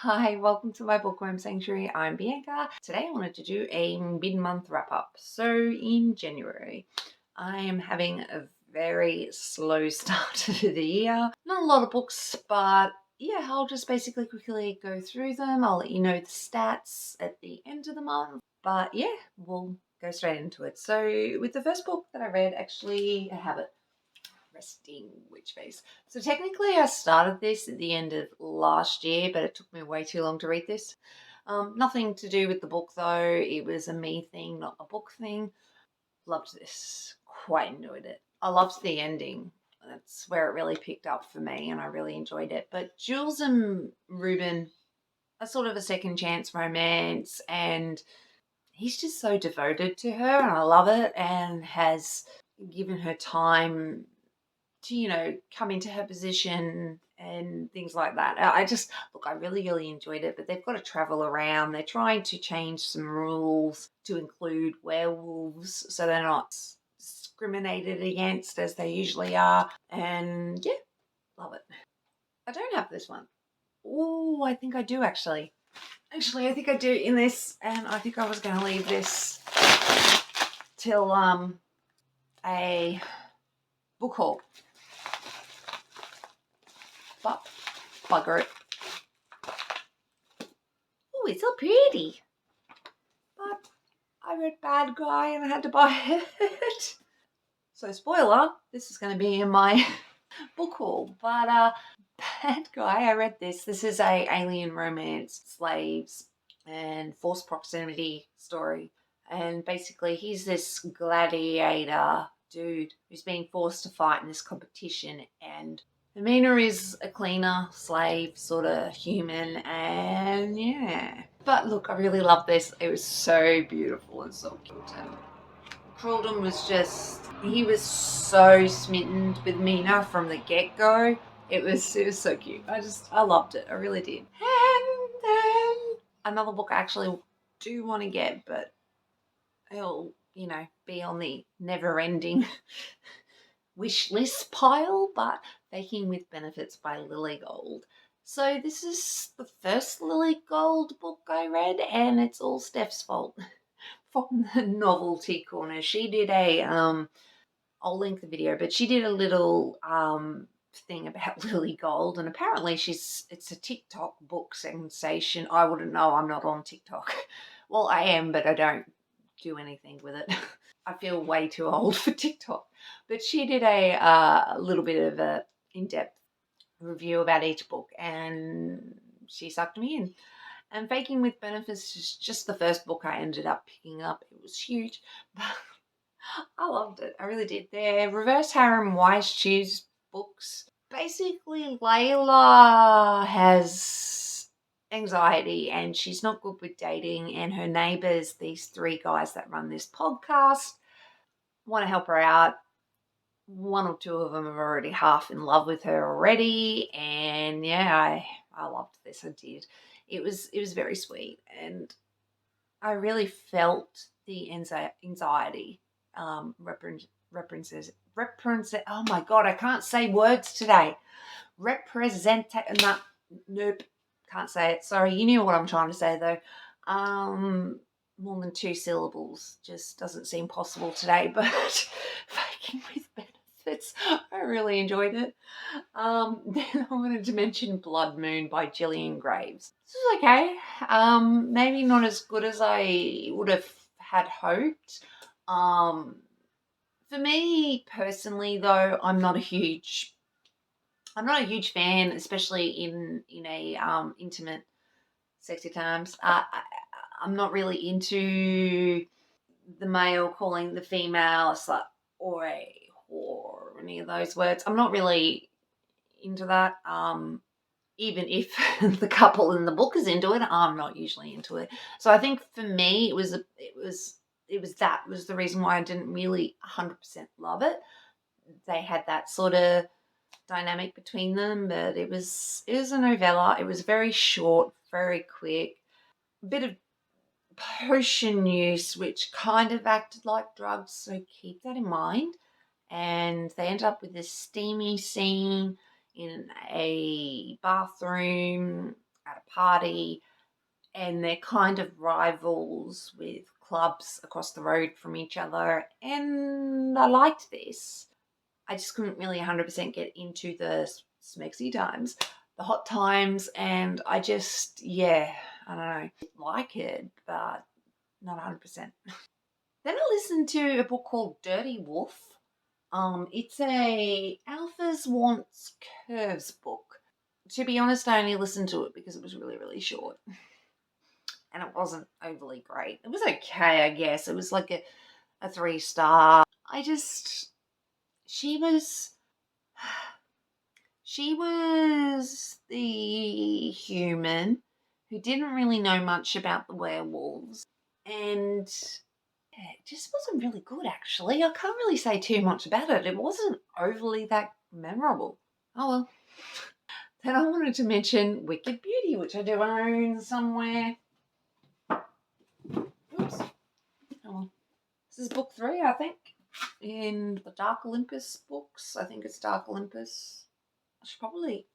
Hi, welcome to my Bookworm Sanctuary. I'm Bianca. Today I wanted to do a mid-month wrap-up. So in January, I am having a very slow start to the year. Not a lot of books, but yeah, I'll just basically quickly go through them. I'll let you know the stats at the end of the month. But yeah, we'll go straight into it. So with the first book that I read, actually, A Habit. Resting Witch Face. So technically I started this at the end of last year, but it took me way too long to read this. Nothing to do with the book though. It was a me thing, not a book thing. Loved this. Quite enjoyed it. I loved the ending. That's where it really picked up for me and I really enjoyed it. But Jules and Ruben are sort of a second chance romance and he's just so devoted to her and I love it and has given her time to, come into her position and things like that. I really enjoyed it, but they've got to travel around. They're trying to change some rules to include werewolves so they're not discriminated against as they usually are. And yeah, love it. I don't have this one. Oh, I think I do actually. Actually, I think I do in this, and I think I was going to leave this till a book haul. But bugger it. Oh, it's so pretty. But I read Bad Guy and I had to buy it. So spoiler, this is going to be in my book haul. But Bad Guy, I read this. This is a alien romance, slaves and forced proximity story. And basically he's this gladiator dude who's being forced to fight in this competition, and Amina is a cleaner, slave, sort of human, and yeah. But look, I really love this. It was so beautiful and so cute. And Crowden was he was so smitten with Mina from the get-go. It was so cute. I loved it. I really did. And then another book I actually do want to get, but it'll, be on the never-ending wish list pile, but Baking with Benefits by Lily Gold. So this is the first Lily Gold book I read, and it's all Steph's fault from the Novelty Corner. She did I'll link the video, but she did a little thing about Lily Gold, and apparently it's a TikTok book sensation. I wouldn't know. I'm not on TikTok. Well, I am, but I don't do anything with it. I feel way too old for TikTok. But she did a little bit of a in-depth review about each book, and she sucked me in. And Baking with Benefits is just the first book I ended up picking up. It was huge, but I loved it. I really did. They're reverse harem wise choose books. Basically, Layla has anxiety and she's not good with dating, and her neighbors, these three guys that run this podcast, want to help her out. One or two of them are already half in love with her already, and yeah, I loved this. I did. It was very sweet, and I really felt the anxiety oh my god, I can't say words today. Nope, can't say it. Sorry, you knew what I'm trying to say though. More than two syllables just doesn't seem possible today, but Baking with Benefits, I really enjoyed it. Then I wanted to mention Blood Moon by Gillian Graves. This is okay. Maybe not as good as I would have had hoped. For me personally, though, I'm not a huge fan, especially in a intimate, sexy terms. I'm not really into the male calling the female a slut or a whore or any of those words. I'm not really into that. Even if the couple in the book is into it, I'm not usually into it. So I think for me, that was the reason why I didn't really 100% love it. They had that sort of dynamic between them, but it was a novella. It was very short, very quick, a bit of potion use, which kind of acted like drugs. So keep that in mind. And they end up with this steamy scene in a bathroom at a party, and they're kind of rivals with clubs across the road from each other. And I liked this. I just couldn't really 100% get into the smexy times, the hot times, and I just, yeah, I don't know, like it, but not 100%. Then I listened to a book called Dirty Wolf. It's a Alphas Wants Curves book. To be honest, I only listened to it because it was really, really short. And it wasn't overly great. It was okay, I guess. It was like a 3-star. She was the human who didn't really know much about the werewolves. And it just wasn't really good, actually. I can't really say too much about it. It wasn't overly that memorable. Oh well. Then I wanted to mention Wicked Beauty, which I do own somewhere. Oops. Oh well. This is book 3, I think, in the Dark Olympus books. I think it's Dark Olympus. I should probably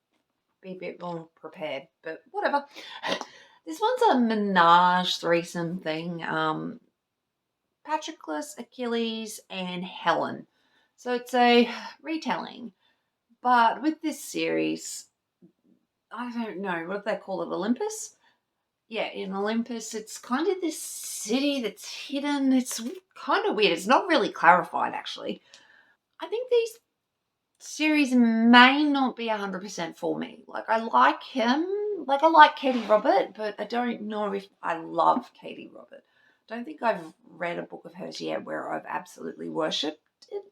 be a bit more prepared, but whatever. This one's a menage threesome thing. Patroclus, Achilles, and Helen. So it's a retelling. But with this series, I don't know, what do they call it, Olympus? Yeah, in Olympus, it's kind of this city that's hidden. It's kind of weird. It's not really clarified, actually. I think these series may not be 100% for me. Like, I like him. Like, I like Katie Robert, but I don't know if I love Katie Robert. I don't think I've read a book of hers yet where I've absolutely worshipped it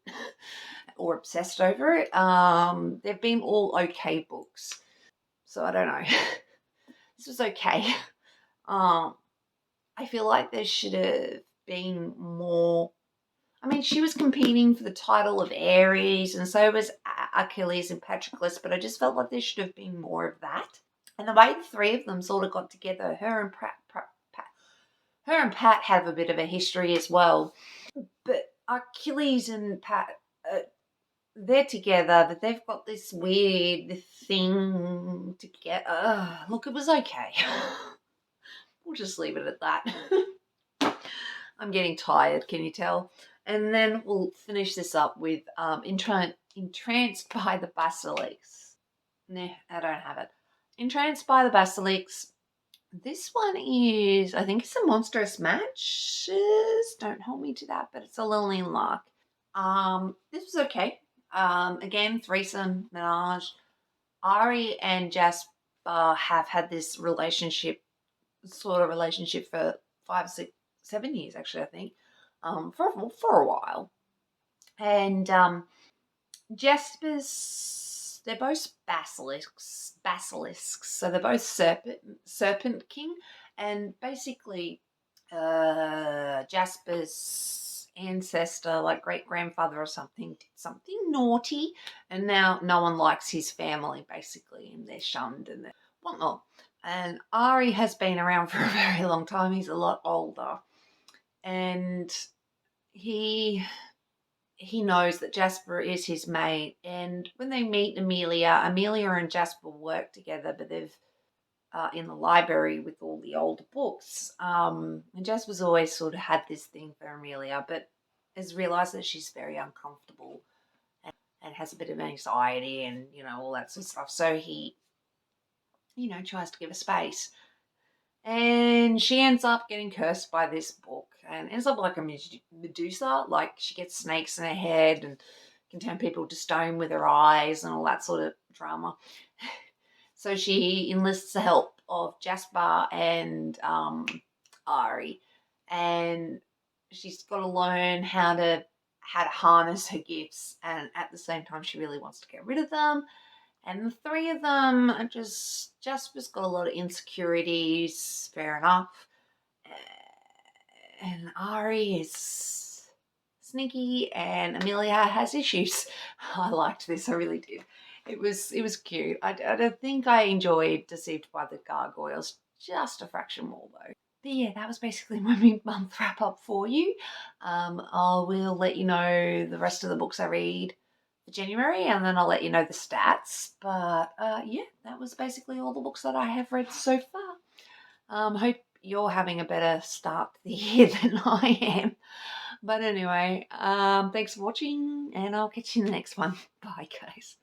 or obsessed over it. They've been all okay books. So I don't know. This was okay. I feel like there should have been more. I mean, she was competing for the title of Ares, and so was Achilles and Patroclus, but I just felt like there should have been more of that. And the way the 3 of them sort of got together, her and Pat have a bit of a history as well. But Achilles and Pat, they're together, but they've got this weird thing together. Look, it was okay. We'll just leave it at that. I'm getting tired, can you tell? And then we'll finish this up with Entranced by the Basilics. Nah, I don't have it. Entranced by the Basilics. This one is, I think it's a Monstrous Matches. Don't hold me to that, but it's a Lillian Lark. This was okay. Again, threesome, menage. Ari and Jasper have had this sort of relationship for 5, 6, 7 years, actually, I think, for a while. And Jasper's, they're both basilisks, so they're both serpent king, and basically Jasper's ancestor, like great-grandfather or something, did something naughty, and now no one likes his family, basically, and they're shunned and whatnot. And Ari has been around for a very long time. He's a lot older. And he knows that Jasper is his mate. And when they meet Amelia and Jasper work together, but they've in the library with all the older books. And Jasper's always sort of had this thing for Amelia, but has realised that she's very uncomfortable and has a bit of anxiety and, all that sort of stuff. So he, tries to give her space. And she ends up getting cursed by this book and ends up like a Medusa. Like, she gets snakes in her head and can turn people to stone with her eyes and all that sort of drama. So she enlists the help of Jasper and Ari, and she's got to learn how to harness her gifts, and at the same time she really wants to get rid of them. And the 3 of them are Jasper's got a lot of insecurities, fair enough. And Ari is sneaky, and Amelia has issues. I liked this, I really did. It was cute. I don't think I enjoyed Deceived by the Gargoyles just a fraction more though. But yeah, that was basically my mid-month wrap up for you. I will let you know the rest of the books I read for January, and then I'll let you know the stats. But yeah, that that was basically all the books that I have read so far. Hope you're having a better start to the year than I am. But anyway, thanks for watching, and I'll catch you in the next one. Bye, guys.